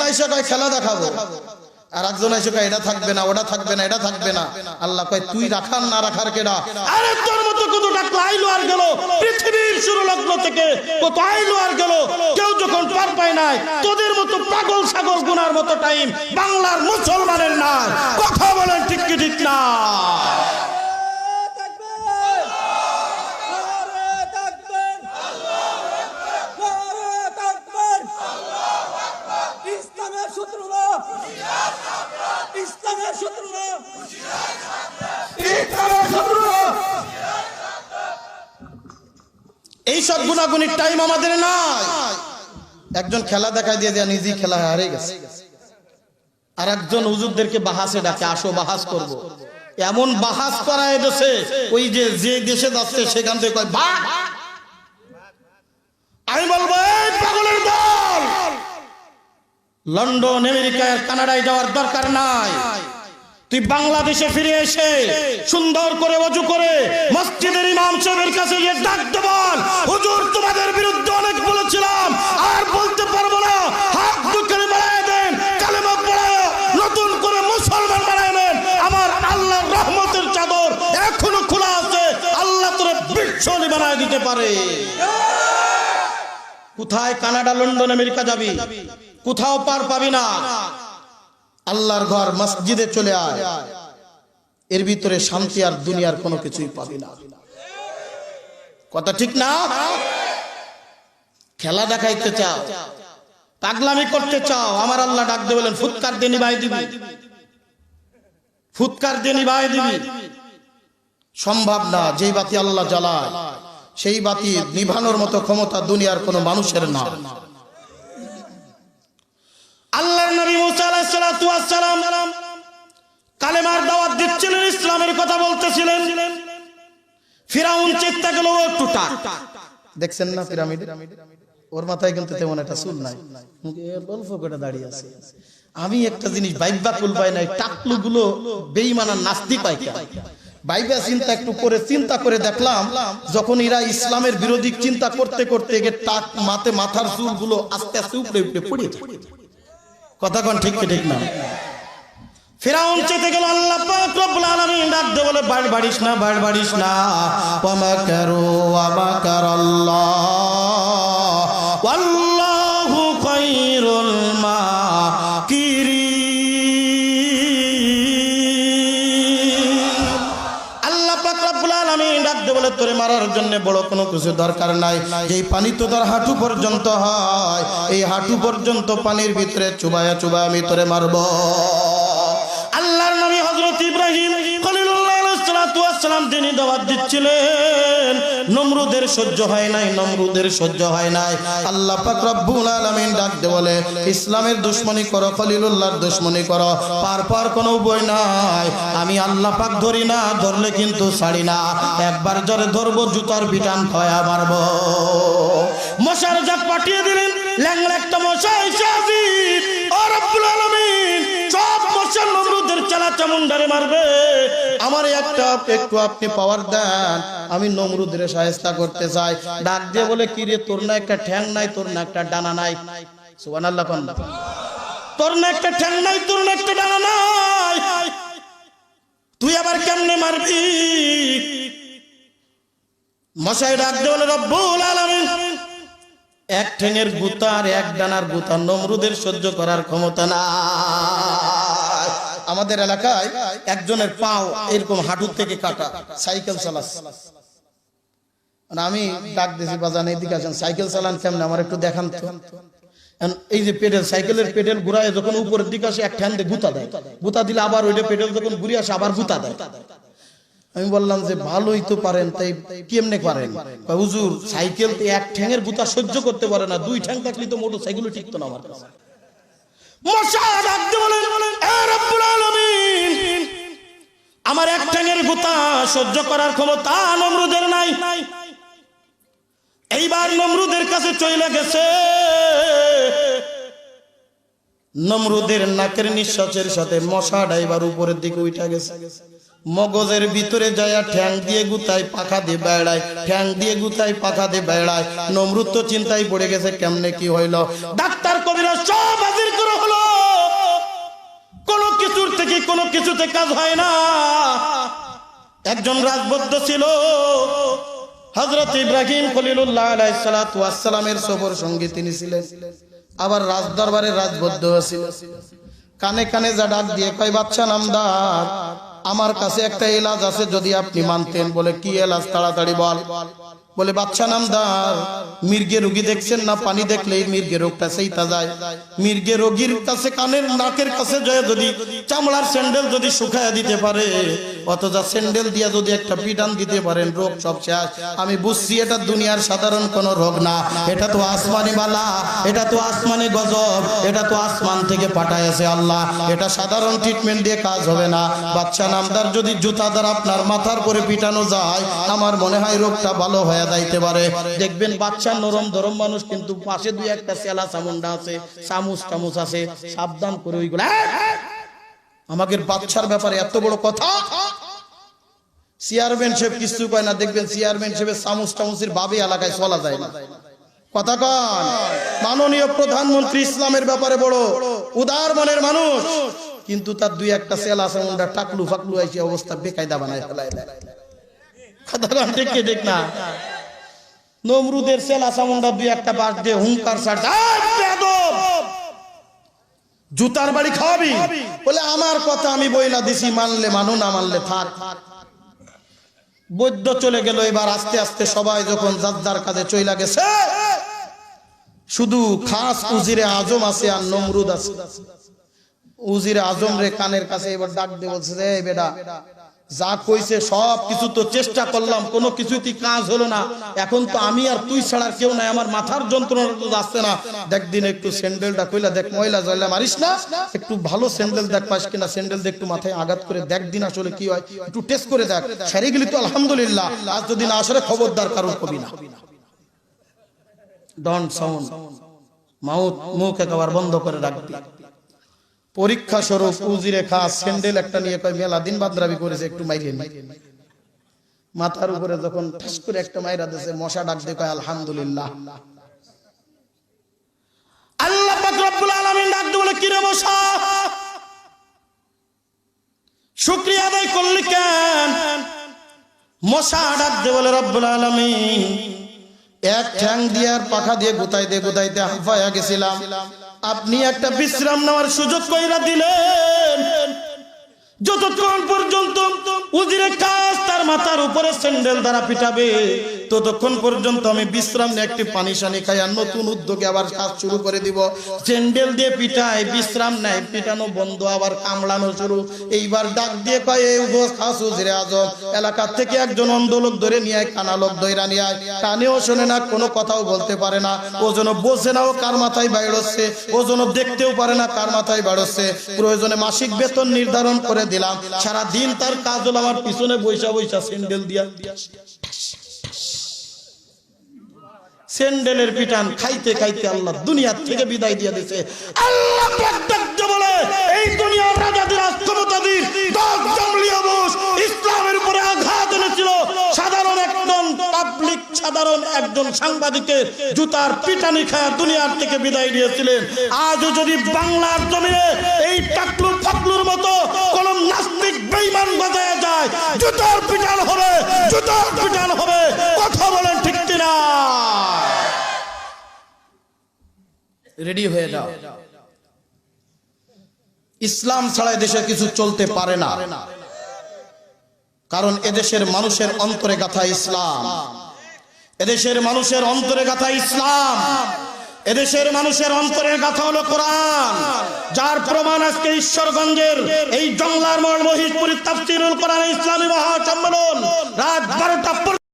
আইসা কয় খেলা দেখাবো, আর একজন এসে কয় এটা থাকবে না, ওটা থাকবে না, এটা থাকবে না। আল্লাহ কয় তুই রাখার না রাখার কেডা? আরে তোর মতো কত টাকা আইলো আর গেল, পৃথিবীর শুরু লগ্ন থেকে কত আইলো আর গেল, কেউ যখন পার পায় নাই, তোদের মতো পাগল ছাগল গুনার মতো টাইম বাংলার মুসলমানের না। কথা বলেন ঠিক কি ঠিক না? এইসব গুনাগুনির টাইম আমাদের নাই। একজন খেলা দেখায় দিয়ে দেয়া নিজেই খেলা হারিয়ে গেছে, আর একজন হুজুরদেরকে বাহাসে ডাকে, আসো বাহাস করব। এমন বাহাস করায় দেশে, ওই যে দেশে যাচ্ছে সেখান থেকে কয় বাহ। আমি বলবো এই পাগলের দল, লন্ডন আমেরিকা আর কানাডায় যাওয়ার দরকার নাই। তুই বাংলাদেশে ফিরে এসে সুন্দর করে ওযু করে মসজিদের ইমাম সাহেবের কাছে গিয়ে ডাকতে বল, হুজুর তোমাদের বিরুদ্ধে অনেক বলেছিলাম, আর বলতে পারবো না, হাত দুখানে বাড়ায় দেন, কালেমা পড়ায় নতুন করে মুসলমান বানায় নেন। আমার আল্লাহর রহমতের চাদর এখনো খোলা আছে, আল্লাহ তোরে বিশ্বনী বানায় দিতে পারে। কোথায় কানাডা লন্ডন আমেরিকা যাবি? কোথাও পার পাবি না। আল্লাহর ঘর মসজিদে চলে আয়, এর ভিতরে শান্তি আর দুনিয়ার কোনো কিছুই পাবি না। কথা ঠিক না? খেলা দেখাইতে চাও, পাগলামি করতে চাও, আমার আল্লাহ ডাক দিয়ে বলেন ফুৎকার দিয়ে নিভাই দিবি, ফুৎকার দিয়ে নিভাই দিবি। সম্ভব না। যেই বাতি আল্লাহ জ্বালায় সেই বাতি নিভানোর মতো ক্ষমতা দুনিয়ার কোনো মানুষের না। আল্লাহর নবী মুসা আলাইহিস সালাতু ওয়াস সালাম কালেমার দাওয়াত দিচ্ছিলেন, ইসলামের কথা বলতেছিলেন। ফিরাউন চিন্তা গেল একটু টাক, দেখছেন না পিরামিড, ওর মাথায় কিন্তু তেমন একটা চুল নাই, অল্প করে দাঁড়িয়ে আছে। আমি একটা জিনিস বাইবা কুল পাই নাই, টাকলু গুলো বেঈমান আর নাস্তিক পাই কেন? বাইবা চিন্তা করে দেখলাম, যখন এরা ইসলামের বিরোধী চিন্তা করতে করতে টাক মাথার চুল গুলো আস্তে আস্তে উপরে উপরে পড়ে যায়। কথা কোন ঠিক কি ঠিক না? ফিরাউন চেতে গেল, আল্লাহ পাক রব্বুল আলামিন ডাক দিয়ে বলে বাড় বাড়িস না, বাড় বাড়িস না। ওয়া মাকারু ওয়া মাকারাল্লাহ ওয়াল্লাহু খায়রুল মাকিরিন। আল্লাহ পাক রব্বুল আলামিন ডাক দিয়ে বলে তোরে মারার জন্য বড় কোনো কিছু দরকার নাই। যেই পানি তো তোর হাঁটু পর্যন্ত হয়, এই হাঁটু পর্যন্ত পানির ভিতরে চুবায়া চুবায়া আমি তোরে মারব। আল্লাহর নবী হযরত ইব্রাহিম খলিলুল্লাহ আলাইহিস সালাতু ওয়াস সালাম তিনি দাওয়াত দিচ্ছিলেন, নমরুদের সহ্য হয় নাই, নমরুদের সহ্য হয় নাই। আল্লাহ পাক রব্বুল আলামিন ডাক দিয়ে বলে ইসলামের দুশমনি করো, খলিলুল্লাহর দুশমনি করো, পার কোনো উপায় নাই। আমি আল্লাহ পাক ধরি না, ধরলে কিন্তু ছাড়ি না। একবার জোরে ধরবো, জুতার পিটান খাওয়া মারবো। মশার জাত পাঠিয়ে দিলেন, ল্যাংড়া একটা মশা এসে হাজির। ও রব্বুল আলামিন, সব মশা নমরুদের চালা চামুন্ডারে মারবে, আমার একটা একটু আপনি পাওয়ার দেন, আমি নমরুদের শায়েস্তা করতে চাই। ডাক দিয়ে বলে কি রে, তোর না একটা ঠ্যাং নাই, তোর না একটা ডানা নাই? সুবহানাল্লাহ। তোর না একটা ঠ্যাং নাই, তোর না একটা ডানা নাই, তুই আবার কেমনে মারবি? মশাই ডাক দিয়ে বলে রব্বুল আলামিন, এক ঠ্যাঙের গুতা আর এক ডানার গুতা নমরুদের সহ্য করার ক্ষমতা না। আমাদের এলাকায় একজনের পাও এরকম হাঁটুর থেকে কাটা, সাইকেল চালাচ্ছে। আমি ডাক দিয়েছি, বাজান এদিকে আসেন, সাইকেল চালান কেমন আমার একটু দেখান তো। এই যে পেডেল, সাইকেলের পেডেল ঘুরায় যখন উপরের দিকে আসে এক ঠ্যাং দিয়ে গুতা দেয়, গুতা দিলে আবার ওইটা পেডেল যখন ঘুরে আসে আবার গুতা দেয়। আমি বললাম যে ভালোই তো পারেন, তাই কেমনে পারেন? হুজুর সাইকেল তো এক ঠ্যাঙের গুতা সহ্য করতে পারে না, দুই ঠ্যাং থাকলে তো মোটর সাইকেলও ঠিকতো না আমার কাছে। আমার এক ঠ্যাঙের গুতা সহ্য করার ক্ষমতা নমরুদের নাই। এইবার নমরুদের কাছে চলে গেছে, নমরুদের নাকের নিঃশ্বাসের সাথে মশা ডাইবার উপরের দিকে উঠা গেছে। মগজের ভিতরে যায় ঠ্যাং দিয়ে গুতায় পাখা দিয়ে বেড়ায়, ঠ্যাং দিয়ে গুতায় পাখা দিয়ে বেড়ায়। নমরুদ তো চিন্তায় পড়ে গেছে কেমনে কি হইল। ডাক্তার কবিরা সব হাজির করে হলো, কিছুতে কাজ হয় না। একজন রাজবদ্ধ ছিল, হযরত ইব্রাহিম খলিলুল্লাহ আলাইহিস সালাতু ওয়াস সালামের সফর সঙ্গী তিনি ছিলেন, আবার রাজদরবারের রাজবদ্ধ ছিল। কানে কানে যা ডাক দিয়ে কয়, বাদশা নামদার, আমার কাছে একটা এলাজ আছে, যদি আপনি মানতেন। বলে কি এলাজ, তাড়াতাড়ি বল। বলে বাদশা নামদার, মির্গে রোগী দেখছেন না, পানি দেখলেই মির্গে রোগটা সেইটা যায়। মির্গে রোগীর কাছে কানের নাকের কাছে যায় যদি চামড়ার স্যান্ডেল যদি শুকায় দিতে পারে, অথচ স্যান্ডেল দিয়া যদি একটা পিটান দিতে পারেন, রোগ সব শেষ। আমি বুঝছি এটা দুনিয়ার সাধারণ কোনো রোগ না, এটা তো আসমানি বালা, এটা তো আসমানি গজব, এটা তো আসমান থেকে পাঠাইছে আল্লাহ, এটা সাধারণ ট্রিটমেন্ট দিয়ে কাজ হবে না। বাদশা নামদার যদি জুতা দ্বারা আপনার মাথার পরে পিটানো যায়, আমার মনে হয় রোগটা ভালো হয়ে যাইতে পারে। দেখবেন বাচ্চা নরম ধরম মানুষ, কিন্তু পাশে দুই একটা সেলা চামুন্ডা আছে, চামচ টামুচ আছে, সাবধান করে ওইগুলো। আমাদের বাচ্চার ব্যাপারে এত বড় কথা, চেয়ারম্যান সাহেব কিছু কয় না, দেখবেন চেয়ারম্যান সাহেবের চামচ টামুচের ভাবে এলাকায় চলা যায় না। কথা কন, মাননীয় প্রধানমন্ত্রী ইসলামের ব্যাপারে বড় উদার মনের মানুষ, কিন্তু তার দুই একটা সেলা চামুন্ডা টাকলু ফাকলু আইসি অবস্থা বেকায়দা বানায় ফেলায়। কথা কন, ঠিক কি ঠিক না? নমরুদের সেলা চামুন্ডা দুই একটা বাস দিয়ে হুঙ্কার ছাড়ছে, জুতার বাড়ি খাওয়াবি? বলে আমার কথা আমি বইলা দিছি, মানলে মানু, না মানলে থাক। বৈদ্য চলে গেল। এবার আস্তে আস্তে সবাই যখন যার কাজে চইলা গেছে, শুধু খাস উজিরে আজম আছে আর নমরুদ আছে। উজিরে আজম রে কানের কাছে এবার ডাক দিয়ে বলছে, এই বেটা, যা কইছে সব কিছু তো চেষ্টা করলাম, কোনো কিছুতেই কাজ হলো না। এখন তো আমি আর তুই ছাড়া কেউ নাই, আমার মাথার যন্ত্রণা তো যাচ্ছে না। দেখ দিন একটু স্যান্ডেলটা কইলা দেখ, ময়লা জয়লা মারিস না, একটু ভালো স্যান্ডেল দেখ পাস কিনা, স্যান্ডেল দিয়ে একটু মাথায় আঘাত করে দেখ দিন আসলে কি হয়, একটু টেস্ট করে দেখ। সেরে গেলি তো আলহামদুলিল্লাহ, আজ যদি না আসলে খবরদার কারোর কবি না। ডন্ট সাউন্ড মাউথ, মুখ একেবারে বন্ধ করে রাখবি। পরীক্ষা স্বরূপ উজিরে খাস স্যান্ডেল একটা নিয়ে কয়, মেলা দিন বাদরাবি করেছে, একটু মাইরে নি। মাথার উপরে যখন ঠাস করে একটা মাইরা দিয়েছে, মশা ডাক দিয়ে কয় আলহামদুলিল্লাহ। আল্লাহ পাক রব্বুল আলামিন ডাক দিয়ে বলে, কি রে মশা, শুকরিয়া আদায় করলি কেন? মশা ডাক দিয়ে বলে, রব্বুল আলামিন, এক ঠ্যাং দিয়ে আর পাখা দিয়ে গুতাইতে গুতাইতে হাঁফায়া গেছিলাম, আপনি একটা বিশ্রাম নেওয়ার সুযোগ কইরা দিলেন। যতক্ষণ পর্যন্ত উজিরে কাজ তার মাথার উপরে স্যান্ডেল দ্বারা পিটাবে, ততক্ষণ পর্যন্ত আমি বিশ্রাম নিয়ে একটি পানি সানি খাই, আর নতুন উদ্যোগে আবার কাজ শুরু করে দিব। স্যান্ডেল দিয়ে পিটায়, বিশ্রাম নেয়, পিটানো বন্ধ, আবার কামড়ানো শুরু। এইবার ডাক দিয়ে কয়, এই খাস উজিরে আজম, এলাকার থেকে একজন অন্ধ লোক ধরে নিয়ে আয়, কানা লোক ধরে নিয়ে আয়। কানেও শোনে না, কোনো কথাও বলতে পারে না, ও যেন বোঝে না ও কার মাথায় বাইরছে, ও যেন দেখতেও পারে না কার মাথায় বাড়ছে। প্রয়োজনে মাসিক বেতন নির্ধারণ করে দিলাম, সারা দিন তার কাজ হলো আমার পিছনে বৈশা বৈশা স্যান্ডেল দিয়া। স্যান্ডেলের পিটান খাইতে খাইতে আল্লাহ দুনিয়া থেকে বিদায় দিয়ে দিয়েছে। আল্লাহ বলে, এই দুনিয়ার রাজাদের ক্ষমতাধীর 10 জামলিয়া বস ইসলামের উপরে আঘাত এনেছিল। সাধারণ একজন পাবলিক, সাধারণ একজন সাংবাদিকের জুতার পিটানি খায় দুনিয়ার থেকে বিদায় দিয়েছিলেন। আজও যদি বাংলার জমিনে এই টাকলু ফাকলুর মতো কোন নাস্তিক বেঈমান বাজায় যায়, জুতার পিটান হবে, জুতার পিটান হবে। কথা বলেন ঠিক কিনা? রেডি হয়ে যাও। ইসলাম ছাড়া দেশে কিছু চলতে পারে না, কারণ এদেশের মানুষের অন্তরে গাথা ইসলাম, এদেশের মানুষের অন্তরে গাথা ইসলাম, এদেশের মানুষের অন্তরের গাথা হলো কোরআন, যার প্রমাণ আজকে ঈশ্বরগঞ্জের এই জংলার মোড় মহিষপুরী তাফসীরুল কোরআন ইসলামী মহাসম্মেলন রাত 12টা